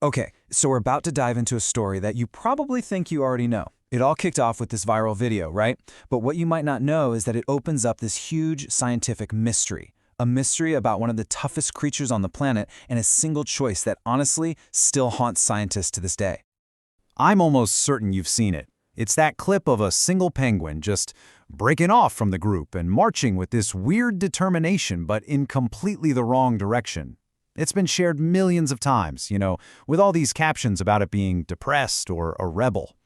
Okay, so we're about to dive into a story that you probably think you already know. It all kicked off with this viral video, right? But what you might not know is that it opens up this huge scientific mystery. A mystery about one of the toughest creatures on the planet and a single choice that honestly still haunts scientists to this day. I'm almost certain you've seen it. It's that clip of a single penguin just breaking off from the group and marching with this weird determination but in completely the wrong direction. It's been shared millions of times, with all these captions about it being depressed or a rebel.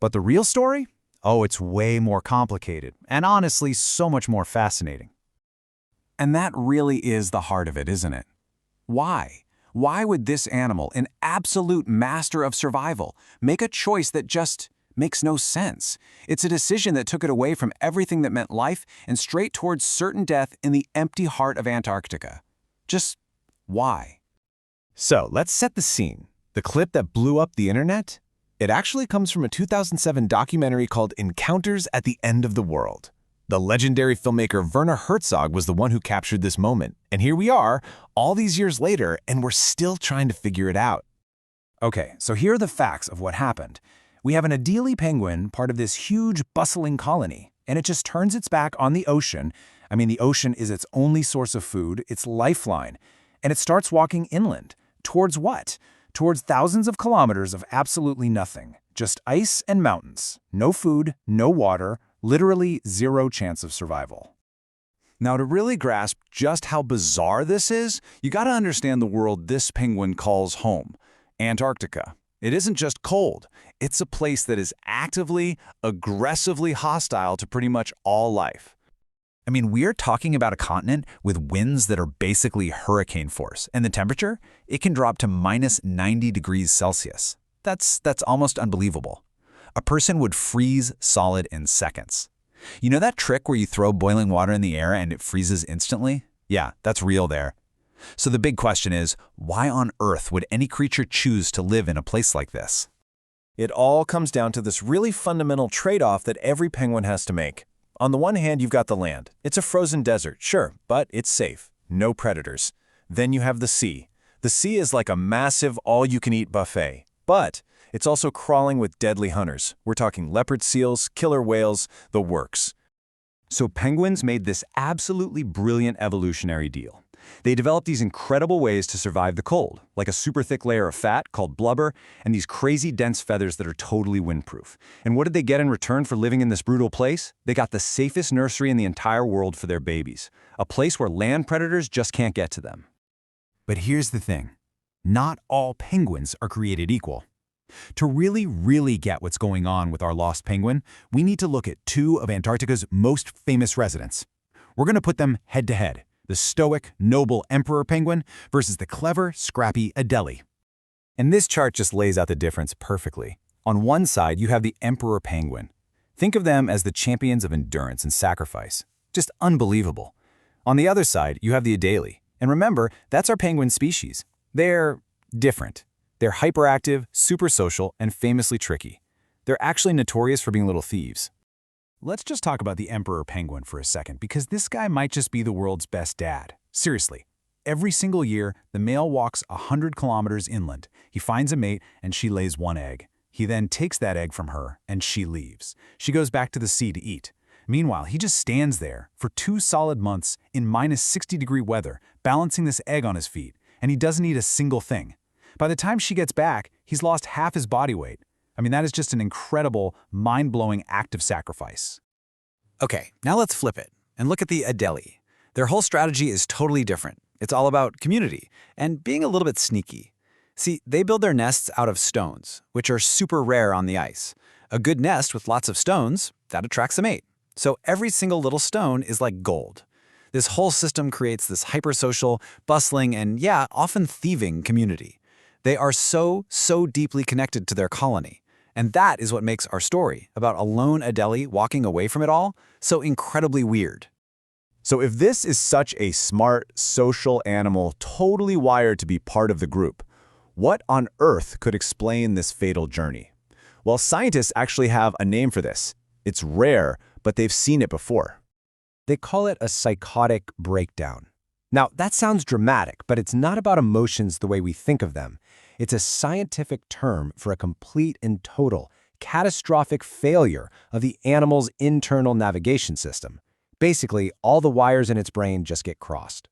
But the real story? Oh, it's way more complicated, and honestly, so much more fascinating. And that really is the heart of it, isn't it? Why? Why would this animal, an absolute master of survival, make a choice that just makes no sense? It's a decision that took it away from everything that meant life and straight towards certain death in the empty heart of Antarctica. Just why? So let's set the scene. The clip that blew up the internet? It actually comes from a 2007 documentary called Encounters at the End of the World. The legendary filmmaker Werner Herzog was the one who captured this moment. And here we are, all these years later, and we're still trying to figure it out. Okay, so here are the facts of what happened. We have an Adelie penguin, part of this huge, bustling colony, and it just turns its back on the ocean. I mean, the ocean is its only source of food, its lifeline. And it starts walking inland. Towards what? Towards thousands of kilometers of absolutely nothing. Just ice and mountains. No food, no water, literally zero chance of survival. Now, to really grasp just how bizarre this is, you gotta understand the world this penguin calls home, Antarctica. It isn't just cold. It's a place that is actively, aggressively hostile to pretty much all life. I mean, we're talking about a continent with winds that are basically hurricane force, and the temperature, it can drop to minus 90 degrees Celsius. That's almost unbelievable. A person would freeze solid in seconds. You know that trick where you throw boiling water in the air and it freezes instantly? Yeah, that's real there. So the big question is, why on earth would any creature choose to live in a place like this? It all comes down to this really fundamental trade-off that every penguin has to make. On the one hand, you've got the land. It's a frozen desert, sure, but it's safe. No predators. Then you have the sea. The sea is like a massive all-you-can-eat buffet. But it's also crawling with deadly hunters. We're talking leopard seals, killer whales, the works. So penguins made this absolutely brilliant evolutionary deal. They developed these incredible ways to survive the cold, like a super thick layer of fat called blubber, and these crazy dense feathers that are totally windproof. And what did they get in return for living in this brutal place? They got the safest nursery in the entire world for their babies, a place where land predators just can't get to them. But here's the thing. Not all penguins are created equal. To really get what's going on with our lost penguin, we need to look at two of Antarctica's most famous residents. We're going to put them head to head. The stoic, noble emperor penguin versus the clever, scrappy Adelie. And this chart just lays out the difference perfectly. On one side, you have the emperor penguin. Think of them as the champions of endurance and sacrifice. Just unbelievable. On the other side, you have the Adelie. And remember, that's our penguin species. They're different. They're hyperactive, super social, and famously tricky. They're actually notorious for being little thieves. Let's just talk about the emperor penguin for a second, because this guy might just be the world's best dad. Seriously. Every single year, the male walks 100 kilometers inland. He finds a mate, and she lays one egg. He then takes that egg from her, and she leaves. She goes back to the sea to eat. Meanwhile, he just stands there for 2 solid months in minus 60-degree weather, balancing this egg on his feet, and he doesn't eat a single thing. By the time she gets back, he's lost half his body weight. I mean, that is just an incredible, mind-blowing act of sacrifice. Okay, now let's flip it and look at the Adelie. Their whole strategy is totally different. It's all about community and being a little bit sneaky. See, they build their nests out of stones, which are super rare on the ice. A good nest with lots of stones, that attracts a mate. So every single little stone is like gold. This whole system creates this hypersocial, bustling, and yeah, often thieving community. They are so deeply connected to their colony. And that is what makes our story about a lone Adelie walking away from it all so incredibly weird. So if this is such a smart, social animal totally wired to be part of the group, what on earth could explain this fatal journey? Well, scientists actually have a name for this. It's rare, but they've seen it before. They call it a psychotic breakdown. Now, that sounds dramatic, but it's not about emotions the way we think of them. It's a scientific term for a complete and total, catastrophic failure of the animal's internal navigation system. Basically, all the wires in its brain just get crossed.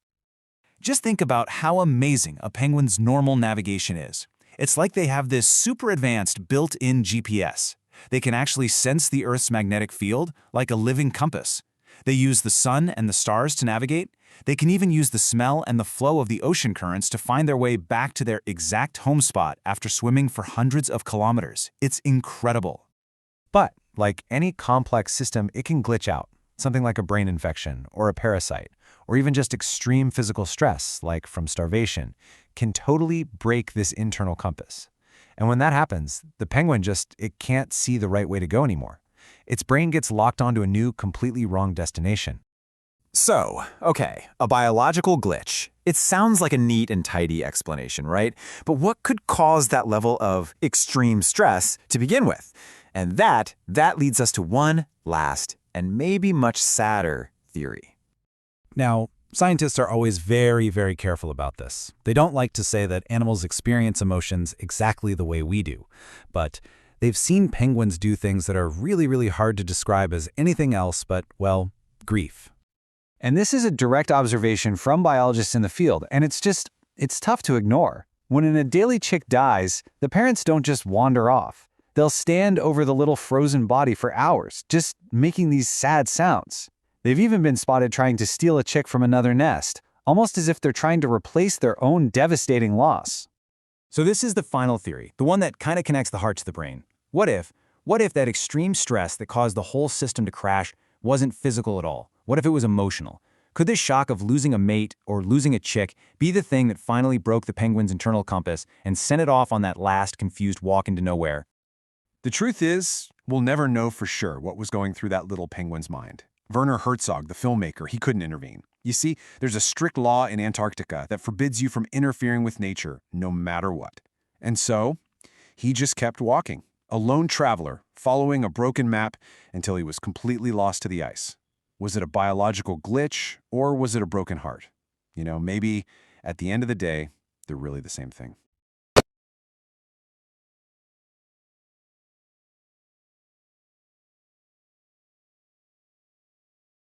Just think about how amazing a penguin's normal navigation is. It's like they have this super advanced built-in GPS. They can actually sense the Earth's magnetic field like a living compass. They use the sun and the stars to navigate. They can even use the smell and the flow of the ocean currents to find their way back to their exact home spot after swimming for hundreds of kilometers. It's incredible. But, like any complex system, it can glitch out. Something like a brain infection or a parasite, or even just extreme physical stress, like from starvation, can totally break this internal compass. And when that happens, the penguin it can't see the right way to go anymore. Its brain gets locked onto a new, completely wrong destination. So, okay, a biological glitch. It sounds like a neat and tidy explanation, right? But what could cause that level of extreme stress to begin with? And that leads us to one last and maybe much sadder theory. Now, scientists are always very, very careful about this. They don't like to say that animals experience emotions exactly the way we do, but they've seen penguins do things that are really, really hard to describe as anything else but, well, grief. And this is a direct observation from biologists in the field, and it's tough to ignore. When an Adelie chick dies, the parents don't just wander off. They'll stand over the little frozen body for hours, just making these sad sounds. They've even been spotted trying to steal a chick from another nest, almost as if they're trying to replace their own devastating loss. So this is the final theory, the one that kind of connects the heart to the brain. What if that extreme stress that caused the whole system to crash wasn't physical at all? What if it was emotional? Could this shock of losing a mate or losing a chick be the thing that finally broke the penguin's internal compass and sent it off on that last confused walk into nowhere? The truth is, we'll never know for sure what was going through that little penguin's mind. Werner Herzog, the filmmaker, he couldn't intervene. You see, there's a strict law in Antarctica that forbids you from interfering with nature, no matter what. And so, he just kept walking, a lone traveler, following a broken map until he was completely lost to the ice. Was it a biological glitch, or was it a broken heart? Maybe at the end of the day, they're really the same thing.